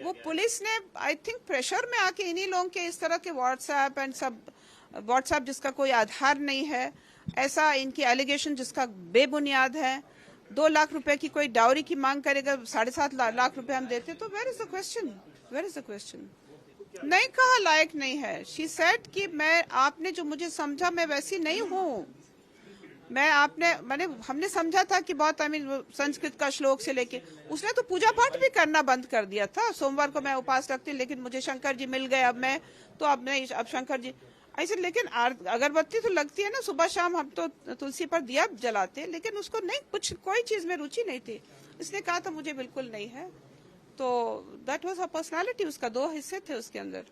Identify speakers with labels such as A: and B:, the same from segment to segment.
A: वो पुलिस ने I think pressure में आके इन्हीं लोगों के इस तरह के व्हाट्सएप एंड सब, व्हाट्सएप जिसका कोई आधार नहीं है, ऐसा इनकी एलिगेशन जिसका बेबुनियाद है, 2 लाख रुपए की कोई डाउरी की मांग करेगा, 7.5 लाख रुपए हम देते, तो where is the question, where is the question? नहीं कहा लायक नहीं है। शी सेड कि मैं, आपने जो मुझे समझा मैं वैसी नहीं हूँ, मैंने हमने समझा था कि बहुत संस्कृत का श्लोक से लेके, उसने तो पूजा पाठ भी करना बंद कर दिया था। सोमवार को मैं उपास रखती, लेकिन मुझे शंकर जी मिल गए, अब नहीं, अब शंकर जी ऐसे। लेकिन अगरबत्ती तो लगती है ना सुबह शाम, हम तो तुलसी पर दिया जलाते, लेकिन उसको नहीं, कुछ कोई चीज में रुचि नहीं थी। इसने कहा था मुझे बिल्कुल नहीं है, तो दैट वाज हर पर्सनालिटी। उसका 2 हिस्से थे उसके अंदर।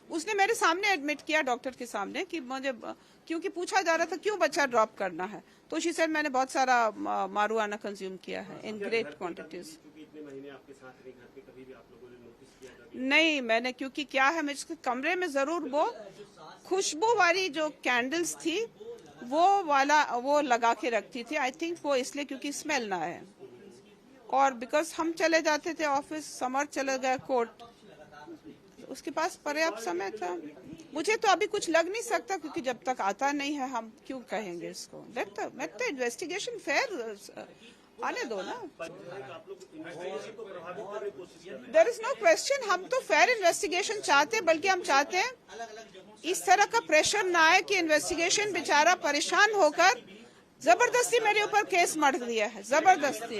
A: उसने मेरे सामने एडमिट किया डॉक्टर के सामने कि मुझे, क्योंकि पूछा जा रहा था क्यों बच्चा ड्रॉप करना है, तो शी सेड मैंने बहुत सारा मारुआना कंज्यूम किया है इन ग्रेट क्वांटिटीज। नहीं मैंने, क्योंकि क्या है, मैं इसके कमरे में जरूर वो खुशबू वाली जो कैंडल्स थी वो लगा के रखती थी। आई थिंक वो इसलिए क्योंकि स्मेल ना आए, और बिकॉज हम चले जाते थे ऑफिस, समर चले गए कोर्ट, उसके पास पर्याप्त समय था। मुझे तो अभी कुछ लग नहीं सकता, क्योंकि जब तक आता नहीं है हम क्यों कहेंगे इसको। लेट द इन्वेस्टिगेशन फेयर आने दो ना। देयर इज नो क्वेश्चन, हम तो फेयर इन्वेस्टिगेशन चाहते हैं, बल्कि हम चाहते हैं इस तरह का प्रेशर ना आए कि इन्वेस्टिगेशन बेचारा परेशान होकर जबरदस्ती मेरे ऊपर केस मढ़ दिया है, जबरदस्ती।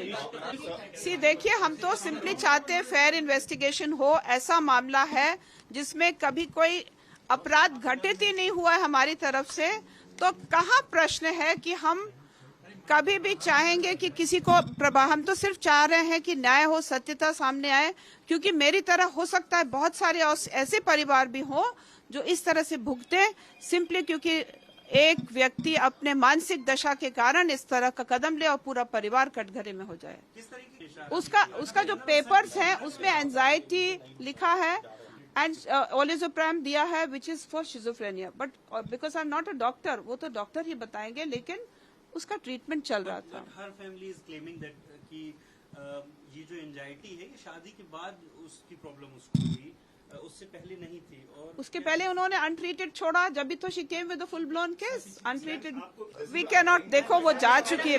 A: सी देखिए, हम तो सिंपली चाहते हैं फेयर इन्वेस्टिगेशन हो। ऐसा मामला है जिसमें कभी कोई अपराध घटित ही नहीं हुआ है हमारी तरफ से, तो कहाँ प्रश्न है कि हम कभी भी चाहेंगे कि किसी को हम तो सिर्फ चाह रहे हैं कि न्याय हो, सत्यता सामने आए। क्योंकि मेरी तरह हो सकता है बहुत सारे ऐसे परिवार भी हो जो इस तरह से भुगते, सिंपली क्योंकि एक व्यक्ति अपने मानसिक दशा के कारण इस तरह का कदम ले और पूरा परिवार कटघरे में हो जाए। उसका जो पेपर्स हैं उसमें एंजाइटी लिखा है एंड ओलिजोप्रैम दिया है, which is for schizophrenia, but because I am not a doctor, वो तो डॉक्टर ही बताएंगे, लेकिन उसका ट्रीटमेंट चल रहा था।
B: हर फैमिली इज क्लेमिंग दैट कि ये जो एंजाइटी है ये शादी के बाद उसकी प्रॉब्लम उसको हुई, उससे पहले नहीं थी। और
A: उसके पहले उन्होंने अनट्रीटेड छोड़ा, जब भी तो she came with a full blown case. Untreated we can not, देखो वो जा चुकी है।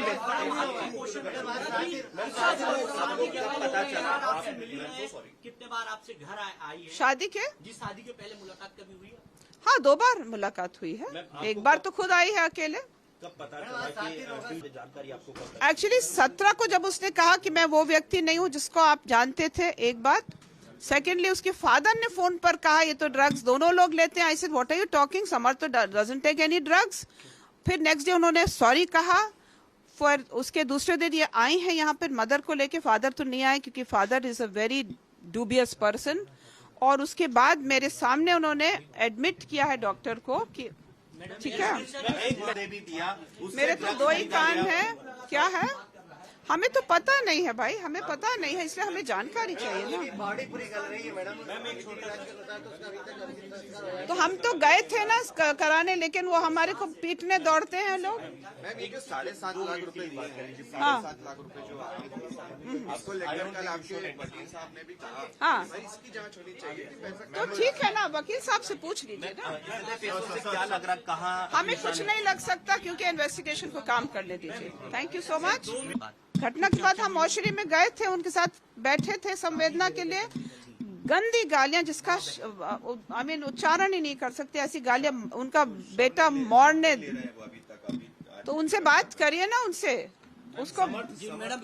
C: कितने बार आपसे घर आई है
A: शादी के?
C: जी, शादी के पहले मुलाकात कभी हुई है?
A: हाँ, 2 बार मुलाकात हुई है, एक बार तो खुद आई है अकेले।
D: कब पता चला कि जानकारी आपको?
A: एक्चुअली 17 को जब उसने कहा कि मैं वो व्यक्ति नहीं हूँ जिसको आप जानते थे, एक बात। सेकेंडली उसके फादर ने फोन पर कहा ये तो ड्रग्स दोनों लोग लेते हैं। I said what are you talking, Samar तो डजंट टेक एनी ड्रग्स। फिर नेक्स्ट डे उन्होंने सॉरी कहा। फिर उसके दूसरे दिन ये आई हैं यहाँ पर मदर को लेके, फादर तो नहीं आए क्योंकि father is a very dubious person. और उसके बाद मेरे सामने उन्होंने एडमिट किया है डॉक्टर को कि ठीक है, मेरे तो 2 ही कान हैं। क्या है, हमें तो पता नहीं है भाई, हमें पता नहीं है, इसलिए हमें जानकारी चाहिए ना। तो हम तो गए थे ना कराने, लेकिन वो हमारे को पीटने दौड़ते हैं लोग।
E: ये जो 7.5 लाख रुपए दिए हैं, 7.5 लाख रुपए जो आपको लेकर कल आपके वकील साहब ने भी कहा,
A: हाँ
E: इसकी जांच होनी चाहिए कि पैसा
A: तो ठीक है ना, वकील साहब से पूछ लीजिए ना।
D: क्या लग रहा, कहाँ?
A: हमें कुछ नहीं लग सकता क्योंकि इन्वेस्टिगेशन को काम करने दीजिए। Thank you so much. घटना के बाद हम मौशरी में गए थे, उनके साथ बैठे थे संवेदना के लिए। गंदी गालियां जिसका उच्चारण ही नहीं कर सकते, ऐसी गालियां उनका बेटा मोड़ने, तो उनसे बात करिए ना उनसे, उसको।
C: मैडम